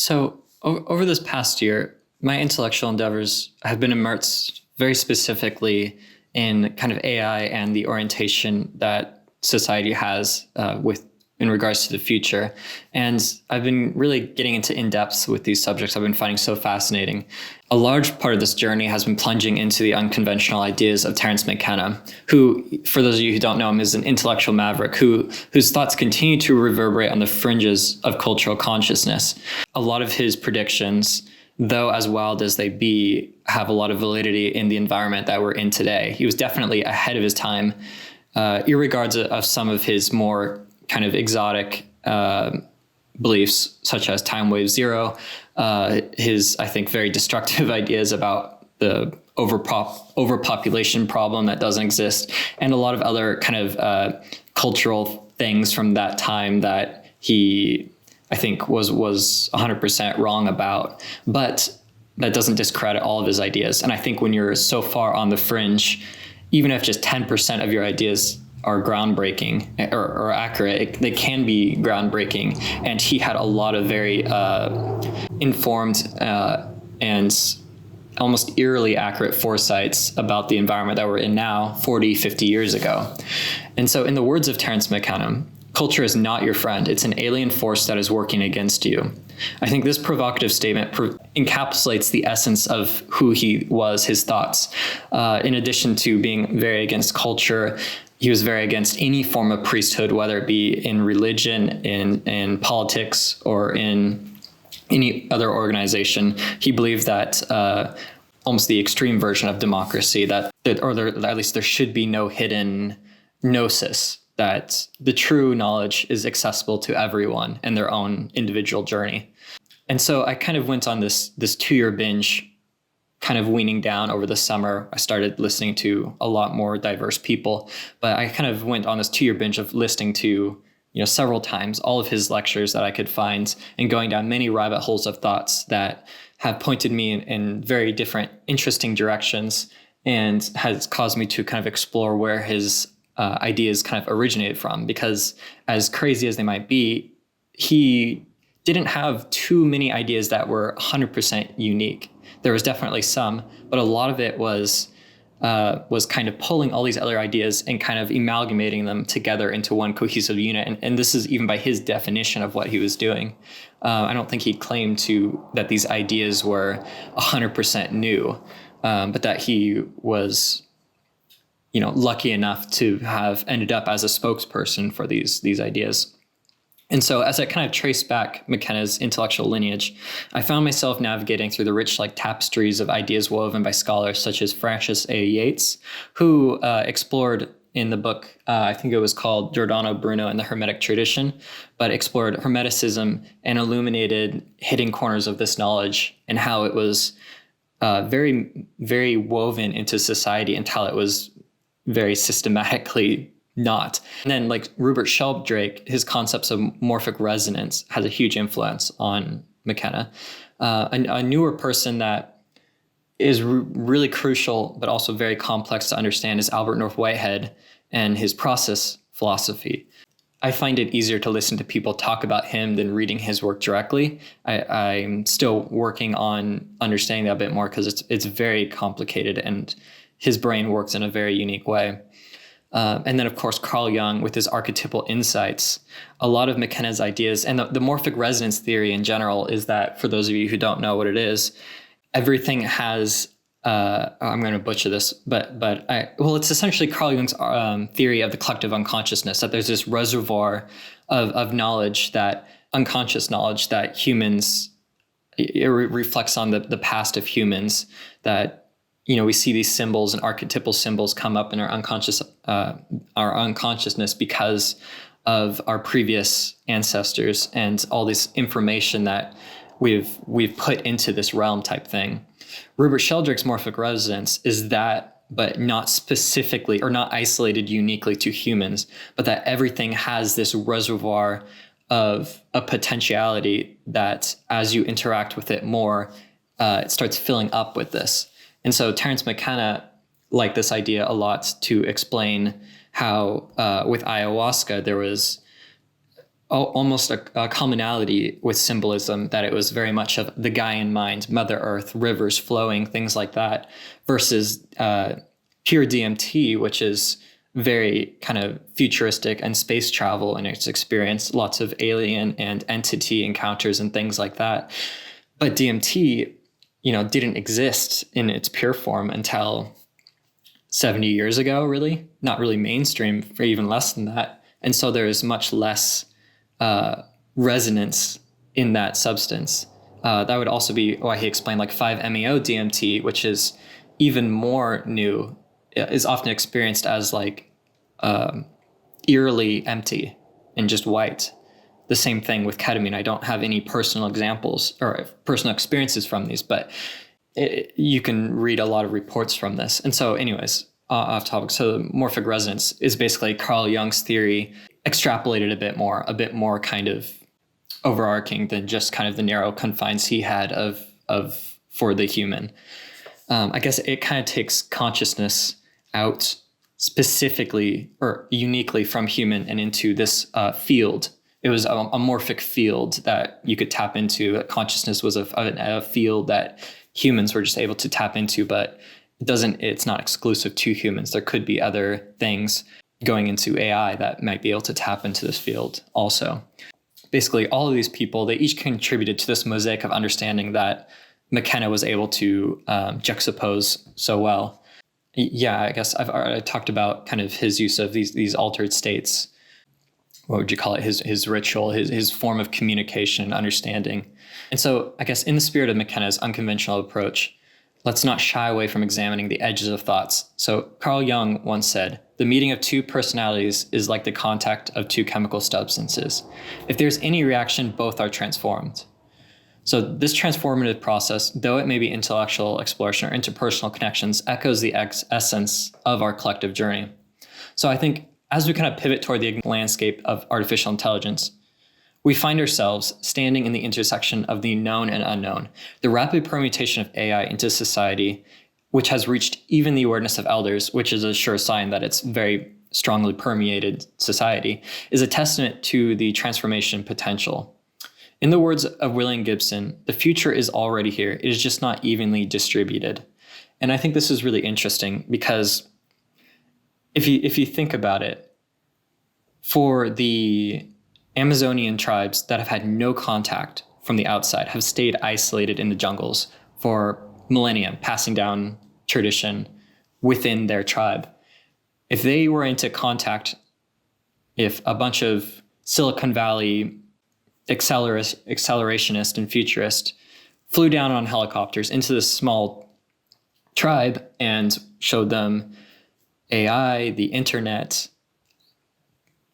So over this past year, my intellectual endeavors have been immersed very specifically in kind of AI and the orientation that society has in regards to the future. And I've been really getting into in-depth with these subjects I've been finding so fascinating. A large part of this journey has been plunging into the unconventional ideas of Terence McKenna, who, for those of you who don't know him, is an intellectual maverick whose thoughts continue to reverberate on the fringes of cultural consciousness. A lot of his predictions, though as wild as they be, have a lot of validity in the environment that we're in today. He was definitely ahead of his time, irregardless of some of his more kind of exotic beliefs, such as time wave zero, his, I think, very destructive ideas about the overpopulation problem that doesn't exist, and a lot of other kind of cultural things from that time that he, I think, was 100% wrong about. But that doesn't discredit all of his ideas. And I think when you're so far on the fringe, even if just 10% of your ideas are groundbreaking or accurate, they can be groundbreaking. And he had a lot of very informed and almost eerily accurate foresights about the environment that we're in now 40, 50 years ago. And so in the words of Terence McKenna, culture is not your friend. It's an alien force that is working against you. I think this provocative statement encapsulates the essence of who he was, his thoughts. In addition to being very against culture, he was very against any form of priesthood, whether it be in religion, in politics, or in any other organization. He believed that almost the extreme version of democracy, at least there should be no hidden gnosis, that the true knowledge is accessible to everyone in their own individual journey. And so I kind of went on this 2-year binge, kind of weaning down over the summer. I started listening to a lot more diverse people, but I kind of went on this 2-year binge of listening to, several times all of his lectures that I could find, and going down many rabbit holes of thoughts that have pointed me in very different, interesting directions, and has caused me to kind of explore where his ideas kind of originated from. Because as crazy as they might be, he didn't have too many ideas that were 100% unique. There was definitely some, but a lot of it was kind of pulling all these other ideas and kind of amalgamating them together into one cohesive unit. And this is even by his definition of what he was doing. I don't think he claimed that these ideas were 100% new, but that he was, lucky enough to have ended up as a spokesperson for these ideas. And so as I kind of traced back McKenna's intellectual lineage, I found myself navigating through the rich tapestries of ideas woven by scholars such as Francis A. Yates, who explored in the book, I think it was called Giordano, Bruno, and the Hermetic Tradition, but explored Hermeticism and illuminated hidden corners of this knowledge and how it was very, very woven into society until it was very systematically not. And then Rupert Sheldrake, his concepts of morphic resonance has a huge influence on McKenna. A newer person that is really crucial, but also very complex to understand, is Albert North Whitehead and his process philosophy. I find it easier to listen to people talk about him than reading his work directly. I'm still working on understanding that a bit more because it's very complicated and his brain works in a very unique way. And then, of course, Carl Jung with his archetypal insights. A lot of McKenna's ideas and the morphic resonance theory in general is that, for those of you who don't know what it is, everything has, I'm going to butcher this, but it's essentially Carl Jung's theory of the collective unconsciousness, that there's this reservoir of knowledge, that unconscious knowledge that humans, it reflects on the past of humans, that we see these symbols and archetypal symbols come up in our unconsciousness because of our previous ancestors and all this information that we've put into this realm type thing. Rupert Sheldrake's morphic resonance is that, but not specifically or not isolated uniquely to humans, but that everything has this reservoir of a potentiality that as you interact with it more, it starts filling up with this. And so Terence McKenna liked this idea a lot to explain how with ayahuasca, there was almost a commonality with symbolism, that it was very much of the guy in mind, Mother Earth, rivers flowing, things like that, versus pure DMT, which is very kind of futuristic and space travel in its experience, lots of alien and entity encounters and things like that. But DMT, didn't exist in its pure form until 70 years ago, really, not really mainstream for even less than that. And so there is much less resonance in that substance. That would also be why he explained like 5-MeO DMT, which is even more new, is often experienced as like eerily empty and just white. The same thing with ketamine. I don't have any personal examples or personal experiences from these, but you can read a lot of reports from this. And so anyways, off topic. So morphic resonance is basically Carl Jung's theory extrapolated a bit more kind of overarching than just kind of the narrow confines he had of for the human. I guess it kind of takes consciousness out specifically or uniquely from human and into this field. It was a morphic field that you could tap into. Consciousness was a field that humans were just able to tap into, but it's not exclusive to humans. There could be other things going into AI that might be able to tap into this field also. Basically, all of these people, they each contributed to this mosaic of understanding that McKenna was able to juxtapose so well. Yeah, I guess I've already talked about kind of his use of these altered states. What would you call it? His ritual, his form of communication, understanding. And so I guess in the spirit of McKenna's unconventional approach, let's not shy away from examining the edges of thoughts. So Carl Jung once said, the meeting of two personalities is like the contact of two chemical substances. If there's any reaction, both are transformed. So this transformative process, though it may be intellectual exploration or interpersonal connections, echoes the essence of our collective journey. So I think as we kind of pivot toward the landscape of artificial intelligence, we find ourselves standing in the intersection of the known and unknown. The rapid permutation of AI into society, which has reached even the awareness of elders, which is a sure sign that it's very strongly permeated society, is a testament to the transformation potential. In the words of William Gibson, the future is already here. It is just not evenly distributed. And I think this is really interesting because if you think about it, for the Amazonian tribes that have had no contact from the outside, have stayed isolated in the jungles for millennia, passing down tradition within their tribe. If they were into contact, if a bunch of Silicon Valley accelerationist and futurist flew down on helicopters into this small tribe and showed them AI, the internet,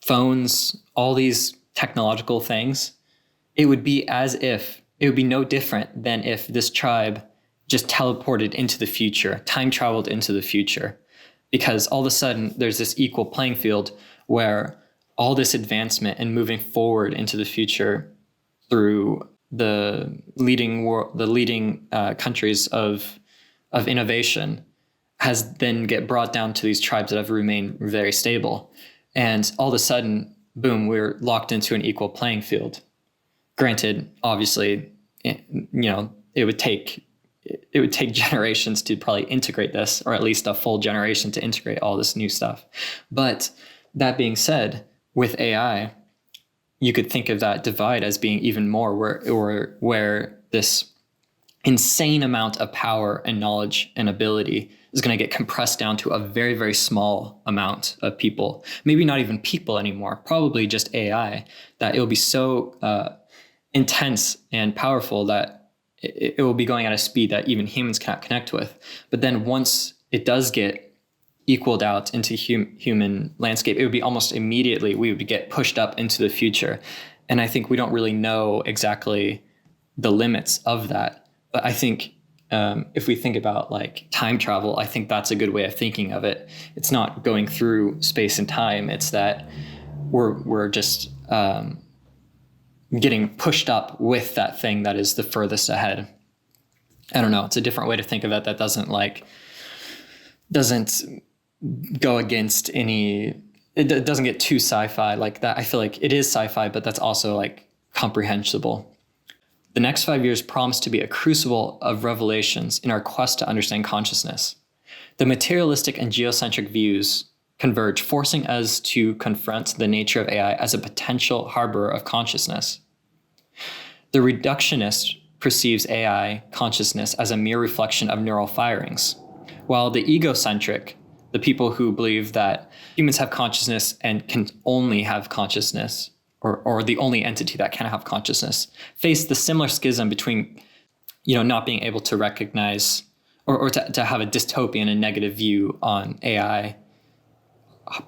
phones, all these technological things, it would be no different than if this tribe just teleported into the future, time traveled into the future, because all of a sudden there's this equal playing field where all this advancement and moving forward into the future through the leading countries of innovation has then get brought down to these tribes that have remained very stable. And all of a sudden, boom, we're locked into an equal playing field. Granted, obviously, it would take generations to probably integrate this, or at least a full generation to integrate all this new stuff. But that being said, with AI, you could think of that divide as being even more where this insane amount of power and knowledge and ability is going to get compressed down to a very, very small amount of people. Maybe not even people anymore, probably just AI, that it will be so intense and powerful that it will be going at a speed that even humans cannot connect with. But then once it does get equaled out into human landscape, it would be almost immediately we would get pushed up into the future. And I think we don't really know exactly the limits of that. But I think if we think about like time travel, I think that's a good way of thinking of it. It's not going through space and time. It's that we're just getting pushed up with that thing that is the furthest ahead. I don't know. It's a different way to think of it that doesn't go against any it doesn't get too sci-fi like that. I feel like it is sci-fi, but that's also like comprehensible. The next 5 years promise to be a crucible of revelations in our quest to understand consciousness. The materialistic and geocentric views converge, forcing us to confront the nature of AI as a potential harborer of consciousness. The reductionist perceives AI consciousness as a mere reflection of neural firings, while the egocentric, the people who believe that humans have consciousness and can only have consciousness, or the only entity that can have consciousness, face the similar schism between, not being able to recognize or to have a dystopian and negative view on AI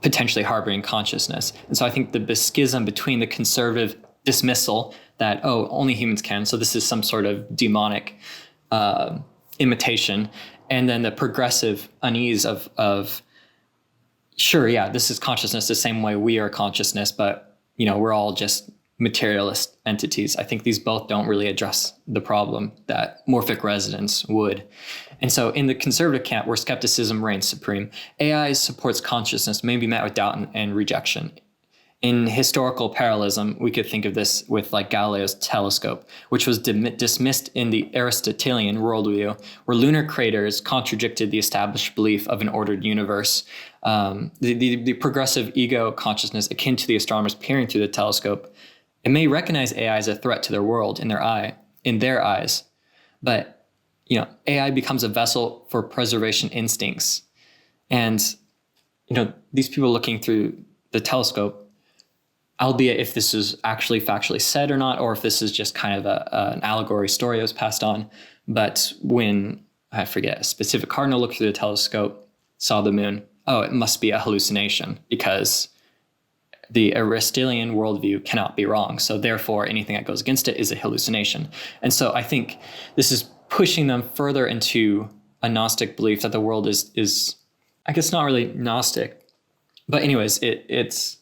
potentially harboring consciousness. And so I think the schism between the conservative dismissal that, only humans can, so this is some sort of demonic imitation, and then the progressive unease of sure, yeah, this is consciousness the same way we are consciousness, but we're all just materialist entities. I think these both don't really address the problem that morphic resonance would. And so in the conservative camp, where skepticism reigns supreme, AI supports consciousness may be met with doubt and rejection. In historical parallelism, we could think of this with like Galileo's telescope, which was dismissed in the Aristotelian worldview, where lunar craters contradicted the established belief of an ordered universe. The progressive ego consciousness, akin to the astronomers peering through the telescope, it may recognize AI as a threat to their world in their eyes, but AI becomes a vessel for preservation instincts, and these people looking through the telescope, albeit if this is actually factually said or not, or if this is just kind of an allegory story that was passed on. But when, I forget, a specific cardinal looked through the telescope, saw the moon, it must be a hallucination because the Aristotelian worldview cannot be wrong. So therefore, anything that goes against it is a hallucination. And so I think this is pushing them further into a Gnostic belief that the world is I guess not really Gnostic, but anyways, it's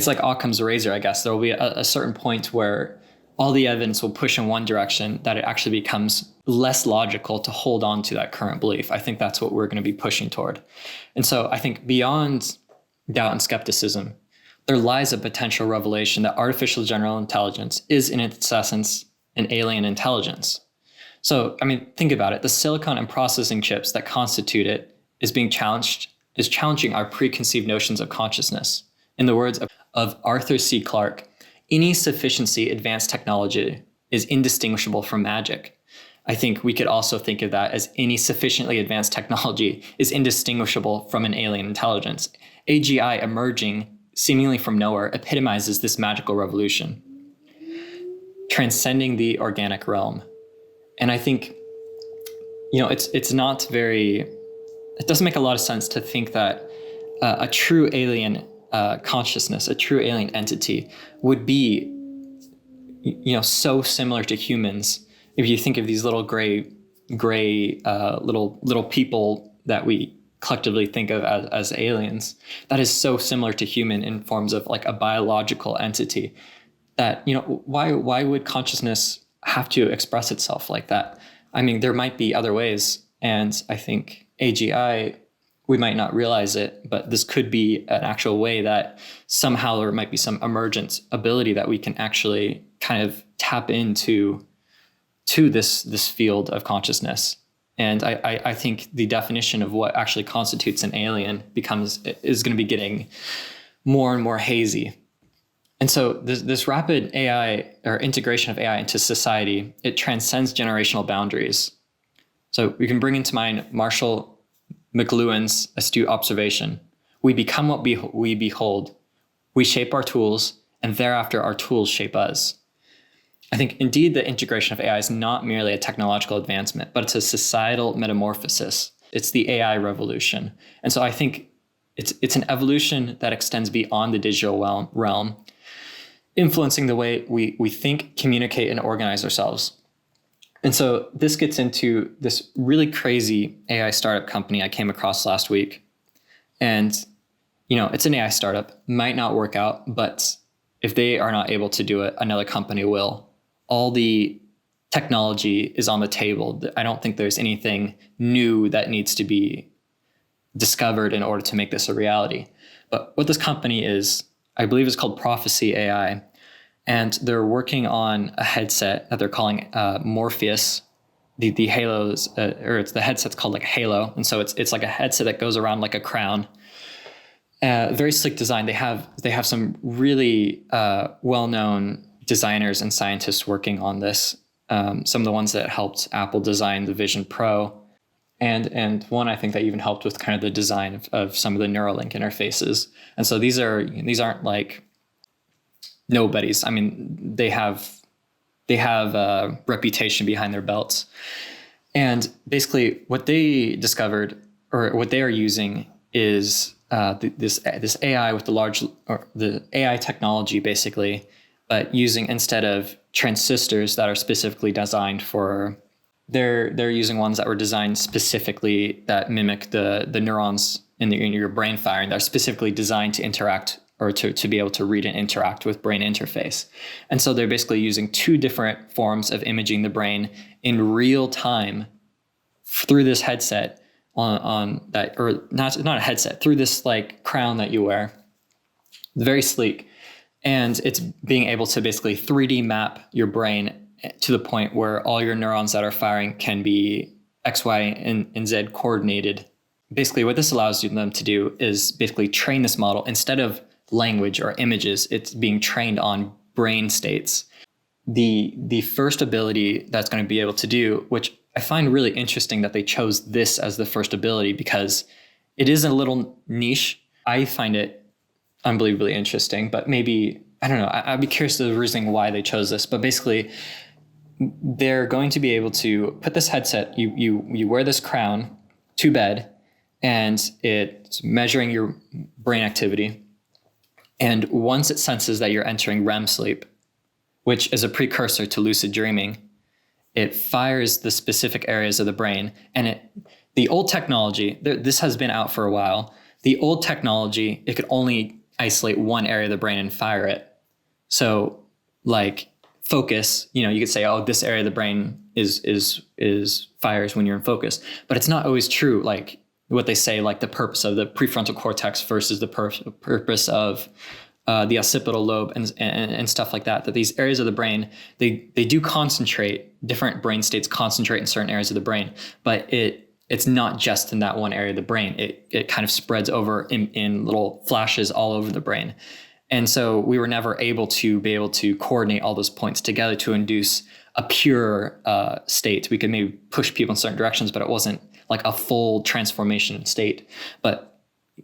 like Occam's razor, I guess. There will be a certain point where all the evidence will push in one direction that it actually becomes less logical to hold on to that current belief. I think that's what we're going to be pushing toward. And so I think beyond doubt and skepticism, there lies a potential revelation that artificial general intelligence is in its essence an alien intelligence. So, think about it. The silicon and processing chips that constitute it is challenging our preconceived notions of consciousness. In the words of Arthur C. Clarke, any sufficiency advanced technology is indistinguishable from magic. I think we could also think of that as any sufficiently advanced technology is indistinguishable from an alien intelligence. AGI emerging seemingly from nowhere epitomizes this magical revolution, transcending the organic realm. And I think, it's not it doesn't make a lot of sense to think that a true alien consciousness, a true alien entity would be, so similar to humans. If you think of these little gray little people that we collectively think of as aliens, that is so similar to human in forms of like a biological entity that, why would consciousness have to express itself like that? There might be other ways. And I think AGI, we might not realize it, but this could be an actual way that somehow there might be some emergent ability that we can actually kind of tap into this field of consciousness. And I think the definition of what actually constitutes an alien is going to be getting more and more hazy. And so this rapid AI or integration of AI into society, it transcends generational boundaries. So we can bring into mind Marshall McLuhan's astute observation. We become what we behold. We shape our tools, and thereafter our tools shape us. I think indeed the integration of AI is not merely a technological advancement, but it's a societal metamorphosis. It's the AI revolution. And so I think it's an evolution that extends beyond the digital realm, influencing the way we think, communicate, and organize ourselves. And so this gets into this really crazy AI startup company I came across last week. And, it's an AI startup, might not work out, but if they are not able to do it, another company will. All the technology is on the table. I don't think there's anything new that needs to be discovered in order to make this a reality. But what this company is, I believe is called Prophecy AI. And they're working on a headset that they're calling Morpheus. The halos, or it's the headset's called like a halo. And so it's like a headset that goes around like a crown. Very sleek design. They have some really well-known designers and scientists working on this. Some of the ones that helped Apple design the Vision Pro. And one I think that even helped with kind of the design of some of the Neuralink interfaces. And so these aren't like nobodies. I mean, they have a reputation behind their belts. And basically what they discovered, or what they are using, is this AI with the AI technology, basically, but using, instead of transistors that are specifically designed for, they're using ones that were designed specifically that mimic the neurons in your brain firing, that are specifically designed to interact, or to be able to read and interact with brain interface. And so they're basically using two different forms of imaging the brain in real time through this headset on that, or not a headset, through this like crown that you wear. Very sleek. And it's being able to basically 3D map your brain to the point where all your neurons that are firing can be X, Y, and Z coordinated. Basically, what this allows them to do is basically train this model. Instead of language or images, it's being trained on brain states. The first ability that's going to be able to do, which I find really interesting that they chose this as the first ability, because it is a little niche. I find it unbelievably interesting, but maybe, I don't know, I'd be curious to the reasoning why they chose this. But basically, they're going to be able to put this headset, you wear this crown to bed, and it's measuring your brain activity. And once it senses that you're entering REM sleep, which is a precursor to lucid dreaming, it fires the specific areas of the brain. And the old technology, this has been out for a while. The old technology, it could only isolate one area of the brain and fire it. So like focus, you could say, oh, this area of the brain is fires when you're in focus, but it's not always true. Like what they say, like the purpose of the prefrontal cortex versus the purpose of the occipital lobe and stuff like that, that these areas of the brain, they do concentrate, different brain states concentrate in certain areas of the brain, but it's not just in that one area of the brain. It kind of spreads over in little flashes all over the brain. And so we were never able to coordinate all those points together to induce a pure state. We could maybe push people in certain directions, but it wasn't like a full transformation state. But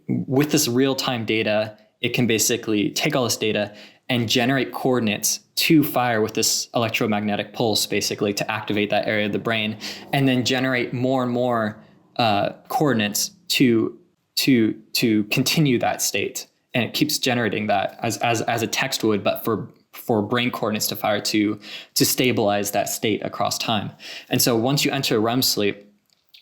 with this real-time data, it can basically take all this data and generate coordinates to fire with this electromagnetic pulse, basically to activate that area of the brain, and then generate more and more coordinates to continue that state. And it keeps generating that as a text would, but for brain coordinates to fire to stabilize that state across time. And so once you enter REM sleep,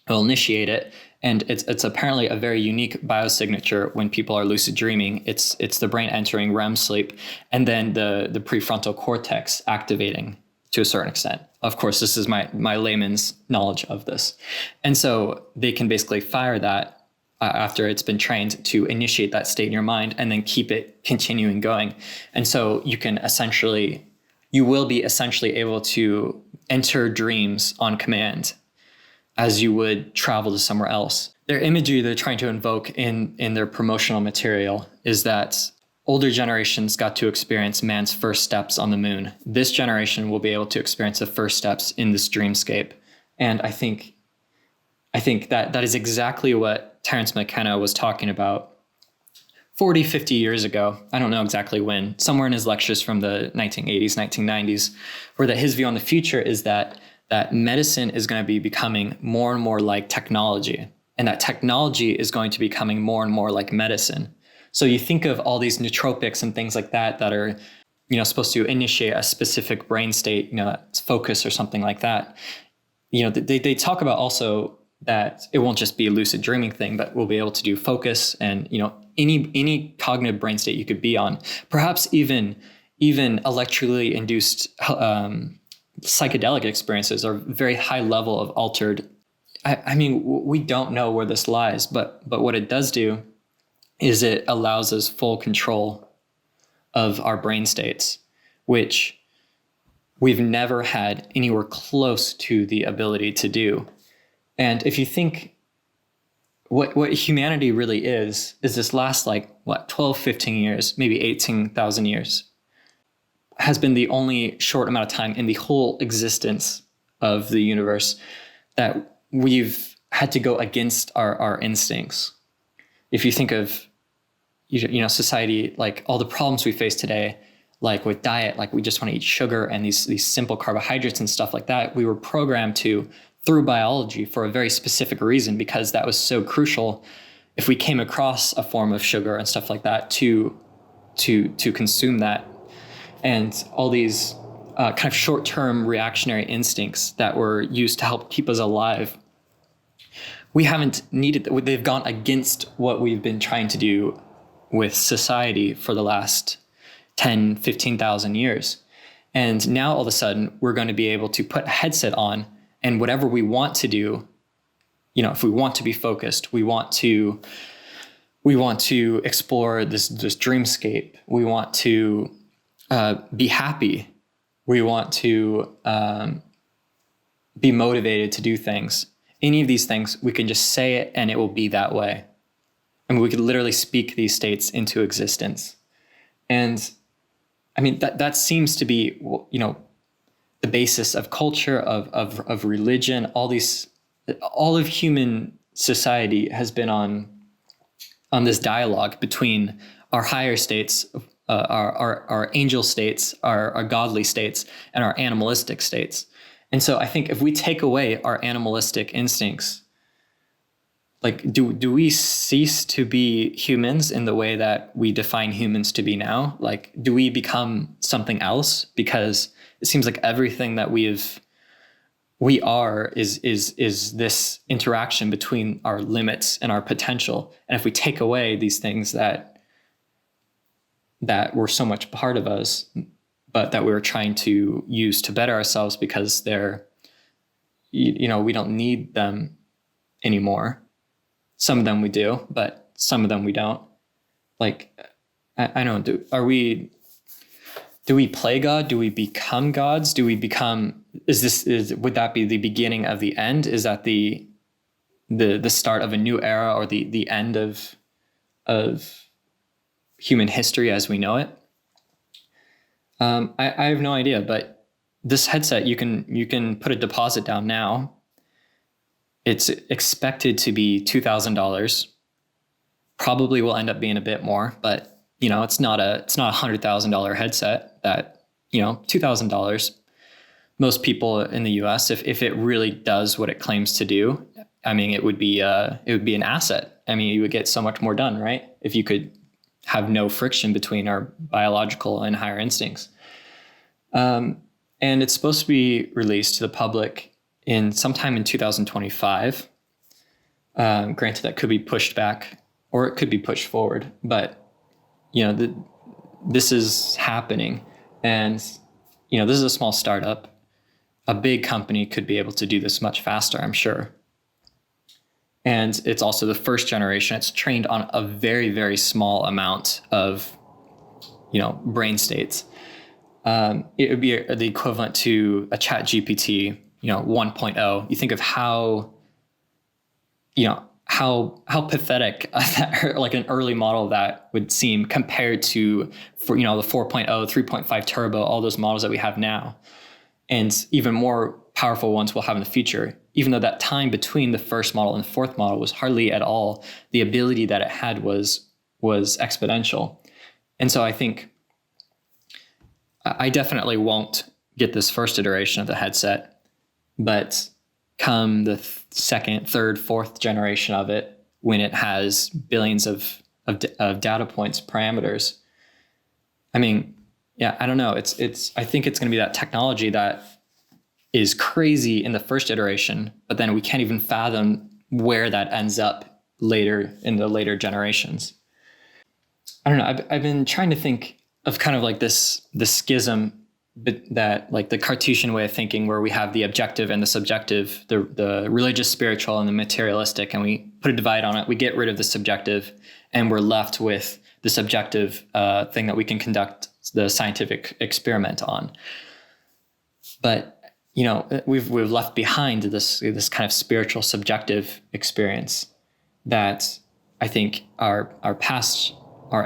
it'll initiate it. And it's apparently a very unique biosignature when people are lucid dreaming. It's the brain entering REM sleep, and then the prefrontal cortex activating to a certain extent. Of course, this is my layman's knowledge of this. And so they can basically fire that after it's been trained to initiate that state in your mind, and then keep it continuing going. And so you will be essentially able to enter dreams on command, as you would travel to somewhere else. Their imagery they're trying to invoke in their promotional material is that older generations got to experience man's first steps on the moon. This generation will be able to experience the first steps in this dreamscape. And I think that is exactly what Terence McKenna was talking about 40, 50 years ago. I don't know exactly when, somewhere in his lectures from the 1980s, 1990s, where that his view on the future is that medicine is going to be becoming more and more like technology, and that technology is going to be becoming more and more like medicine. So you think of all these nootropics and things like that are, supposed to initiate a specific brain state, it's focus or something like that. They talk about also that it won't just be a lucid dreaming thing, but we'll be able to do focus and, any cognitive brain state you could be on, perhaps even electrically induced psychedelic experiences are very high level of altered. I mean, we don't know where this lies, but what it does do is it allows us full control of our brain states, which we've never had anywhere close to the ability to do. And if you think what humanity really is this last 12, 15 years, maybe 18,000 years, has been the only short amount of time in the whole existence of the universe that we've had to go against our instincts. If you think of, society, like all the problems we face today, like with diet, like we just want to eat sugar and these simple carbohydrates and stuff like that, we were programmed to through biology for a very specific reason, because that was so crucial. If we came across a form of sugar and stuff like that, to consume that, and all these kind of short-term reactionary instincts that were used to help keep us alive, we haven't needed that. They've gone against what we've been trying to do with society for the last 10, 15,000 years. And now all of a sudden we're going to be able to put a headset on, and whatever we want to do, if we want to be focused, we want to explore this dreamscape, we want to be happy, we want to be motivated to do things. Any of these things, we can just say it and it will be that way. I mean, we could literally speak these states into existence. And I mean, that seems to be, the basis of culture, of religion. All of human society has been on this dialogue between our higher states, our angel states, our godly states, and our animalistic states. And so I think if we take away our animalistic instincts, like, do we cease to be humans in the way that we define humans to be now? Like, do we become something else? Because it seems like everything that we are is this interaction between our limits and our potential. And if we take away these things that were so much part of us, but that we were trying to use to better ourselves because they're, we don't need them anymore. Some of them we do, but some of them we don't. Like, I don't do we play God? Do we become gods? Do we become, would that be the beginning of the end? Is that the start of a new era, or the end of human history as we know it? I have no idea, but this headset, you can put a deposit down now. It's expected to be $2,000. Probably will end up being a bit more, but it's not a $100,000 headset. That $2,000. Most people in the U.S., if it really does what it claims to do, I mean, it would be an asset. I mean, you would get so much more done, right? If you could have no friction between our biological and higher instincts. And it's supposed to be released to the public sometime in 2025. Granted, that could be pushed back or it could be pushed forward, but this is happening, and this is a small startup. A big company could be able to do this much faster, I'm sure. And it's also the first generation. It's trained on a very, very small amount of, brain states. It would be the equivalent to a Chat GPT, 1.0. You think of how pathetic like an early model of that would seem compared to, the 4.0, 3.5 turbo, all those models that we have now, and even more powerful ones we'll have in the future. Even though that time between the first model and the fourth model was hardly at all, the ability that it had was exponential. And so I think I definitely won't get this first iteration of the headset, but come the second, third, fourth generation of it, when it has billions of data points, parameters. I mean, yeah, I don't know. I think it's going to be that technology that is crazy in the first iteration, but then we can't even fathom where that ends up later in the later generations. I don't know. I've been trying to think of kind of like the schism, that like the Cartesian way of thinking, where we have the objective and the subjective, the religious, spiritual, and the materialistic, and we put a divide on it. We get rid of the subjective, and we're left with the subjective thing that we can conduct the scientific experiment on. But we've left behind this kind of spiritual subjective experience that I think our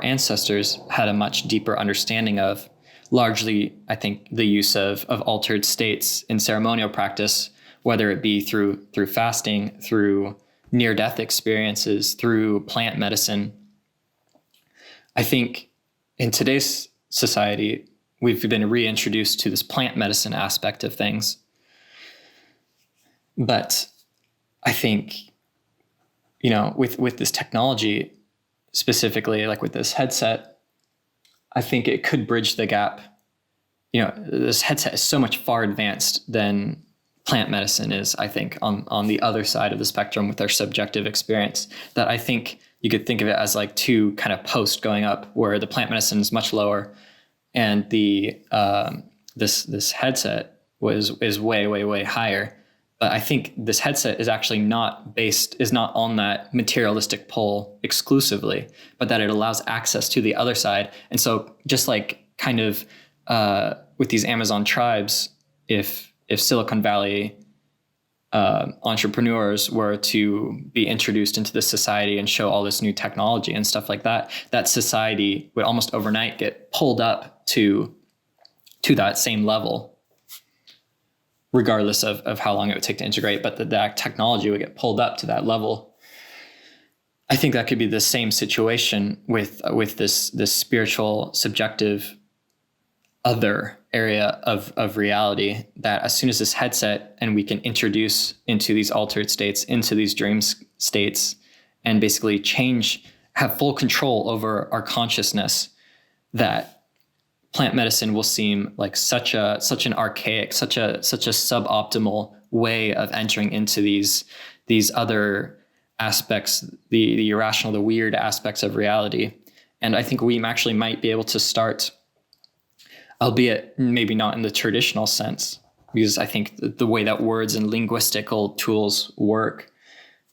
ancestors had a much deeper understanding of. Largely, I think the use of altered states in ceremonial practice, whether it be through fasting, through near-death experiences, through plant medicine. I think in today's society, we've been reintroduced to this plant medicine aspect of things. But I think, with this technology, specifically like with this headset, I think it could bridge the gap. This headset is so much far advanced than plant medicine is, I think, on the other side of the spectrum with their subjective experience, that I think you could think of it as like two kind of posts going up, where the plant medicine is much lower and the this headset is way, way, way higher. But I think this headset is actually not on that materialistic pole exclusively, but that it allows access to the other side. And so just like kind of with these Amazon tribes, if Silicon Valley entrepreneurs were to be introduced into this society and show all this new technology and stuff like that, that society would almost overnight get pulled up to that same level, regardless of how long it would take to integrate, but that technology would get pulled up to that level. I think that could be the same situation with this spiritual, subjective, other area of reality, that as soon as this headset and we can introduce into these altered states, into these dream states, and basically have full control over our consciousness, that plant medicine will seem like such an archaic, such a suboptimal way of entering into these other aspects, the irrational, the weird aspects of reality. And I think we actually might be able to start, albeit maybe not in the traditional sense, because I think the way that words and linguistical tools work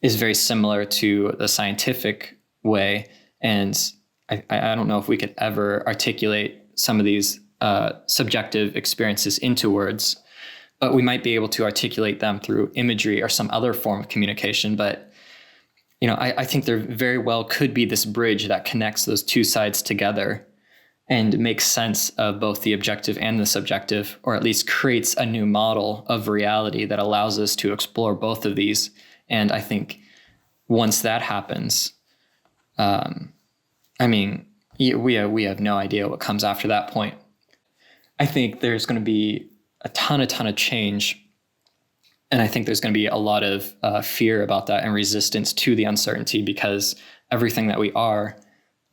is very similar to the scientific way. And I don't know if we could ever articulate some of these subjective experiences into words, but we might be able to articulate them through imagery or some other form of communication. But, I think there very well could be this bridge that connects those two sides together and makes sense of both the objective and the subjective, or at least creates a new model of reality that allows us to explore both of these. And I think once that happens, we have no idea what comes after that point. I think there's going to be a ton of change. And I think there's going to be a lot of fear about that and resistance to the uncertainty, because everything that we are,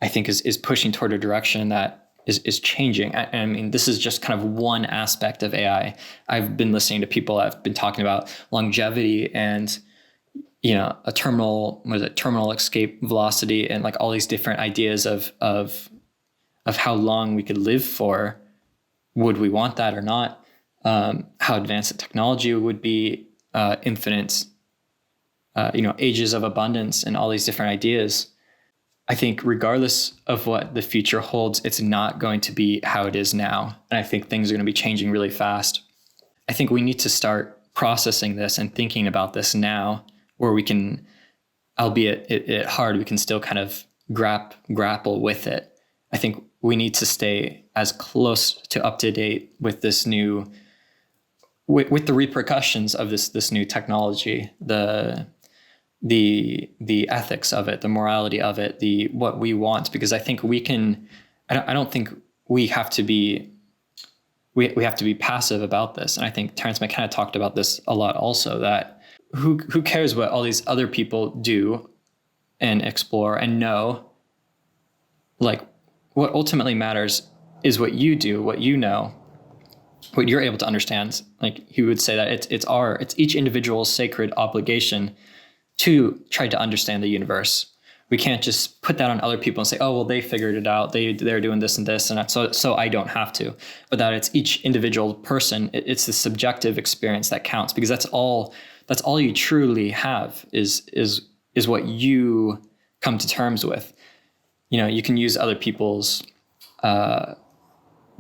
I think, is pushing toward a direction that is changing. I mean, this is just kind of one aspect of AI. I've been listening to people that have been talking about longevity and a terminal escape velocity, and like all these different ideas of how long we could live for. Would we want that or not? How advanced the technology would be, infinite, ages of abundance, and all these different ideas. I think regardless of what the future holds, it's not going to be how it is now. And I think things are going to be changing really fast. I think we need to start processing this and thinking about this now, where we can, albeit it hard, we can still kind of grapple with it. I think we need to stay as close to up to date with this new, with the repercussions of this new technology, the ethics of it, the morality of it, what we want, because I think we can. I don't think we have to be. We have to be passive about this, and I think Terence McKenna talked about this a lot also. That who cares what all these other people do and explore and know? Like, what ultimately matters is what you do, what you know, what you're able to understand. Like he would say that it's each individual's sacred obligation to try to understand the universe. We can't just put that on other people and say, oh, well, they figured it out. They're doing this and this, and so I don't have to. But that it's each individual person. It's the subjective experience that counts, because that's all you truly have is what you come to terms with. you can use other people's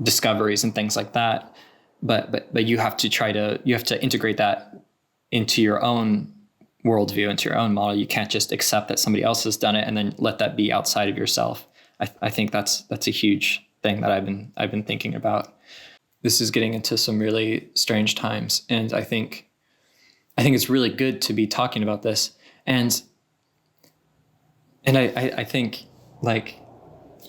discoveries and things like that, but you have to integrate that into your own worldview, into your own model. You can't just accept that somebody else has done it and then let that be outside of yourself. I think that's a huge thing that I've been thinking about. This is getting into some really strange times, and I think it's really good to be talking about this. And I think, like,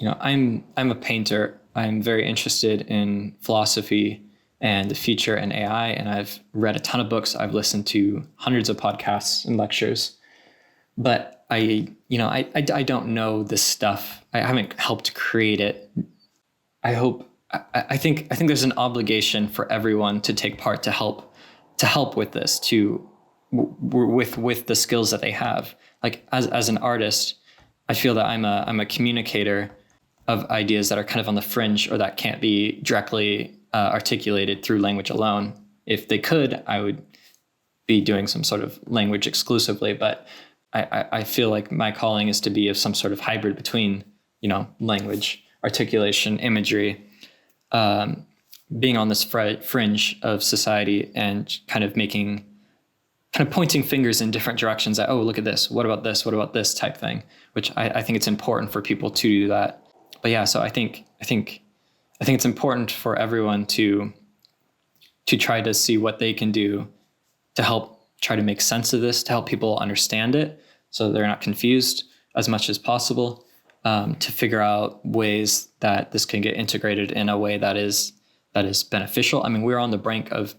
I'm a painter. I'm very interested in philosophy and the future and AI, and I've read a ton of books. I've listened to hundreds of podcasts and lectures, but I don't know this stuff. I haven't helped create it. I think there's an obligation for everyone to take part, to help with this, with the skills that they have. Like, as an artist, I feel that I'm a communicator of ideas that are kind of on the fringe, or that can't be directly articulated through language alone. If they could, I would be doing some sort of language exclusively, but I feel like my calling is to be of some sort of hybrid between, language, articulation, imagery, being on this fringe of society, and kind of pointing fingers in different directions at, oh, look at this, what about this, what about this type thing, which I think it's important for people to do that. But yeah, so I think it's important for everyone to try to see what they can do to help try to make sense of this, to help people understand it so they're not confused as much as possible, to figure out ways that this can get integrated in a way that is beneficial. I mean, we're on the brink of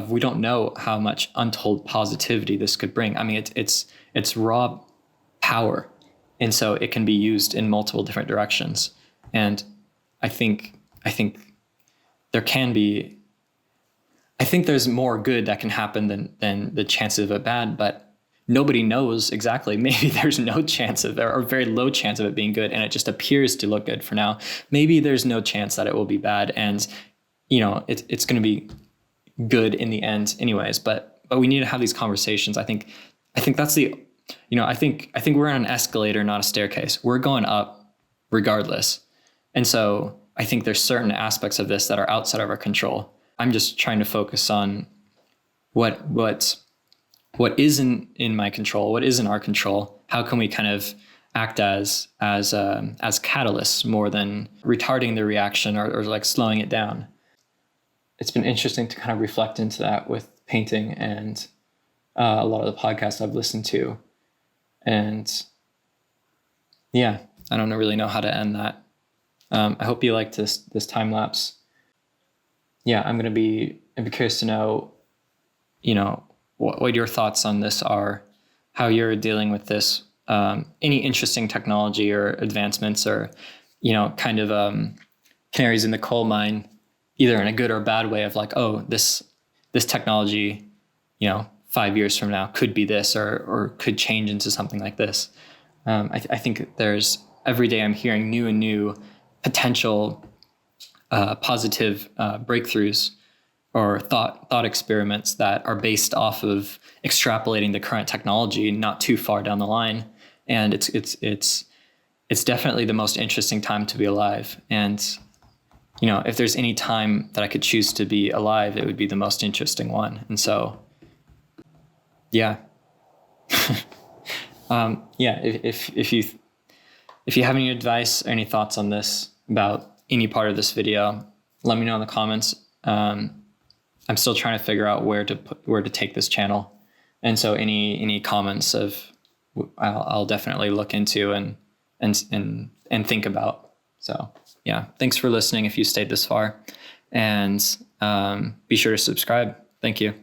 we don't know how much untold positivity this could bring. I mean, it's raw power. And so it can be used in multiple different directions. And I think there's more good that can happen than the chances of it bad, but nobody knows exactly. Maybe there's no chance of, or very low chance of it being good, and it just appears to look good for now. Maybe there's no chance that it will be bad, and it's going to be good in the end anyways. But we need to have these conversations. I think that's the I think we're on an escalator, not a staircase. We're going up regardless. And so I think there's certain aspects of this that are outside of our control. I'm just trying to focus on what isn't in my control, what is in our control. How can we kind of act as catalysts more than retarding the reaction, or like slowing it down. It's been interesting to kind of reflect into that with painting and a lot of the podcasts I've listened to. And yeah, I don't really know how to end that. I hope you liked this time lapse. Yeah, I'm curious to know, what your thoughts on this are, how you're dealing with this, any interesting technology or advancements, or, kind of canaries in the coal mine, either in a good or bad way, of like, oh, this technology, 5 years from now could be this, or could change into something like this. I think there's, every day I'm hearing new and new potential positive breakthroughs or thought experiments that are based off of extrapolating the current technology not too far down the line. And it's definitely the most interesting time to be alive. And, if there's any time that I could choose to be alive, it would be the most interesting one. And so, yeah. If you have any advice or any thoughts on this, about any part of this video, let me know in the comments. I'm still trying to figure out where to take this channel. And so any comments I'll definitely look into and think about. So yeah, thanks for listening if you stayed this far, and be sure to subscribe. Thank you.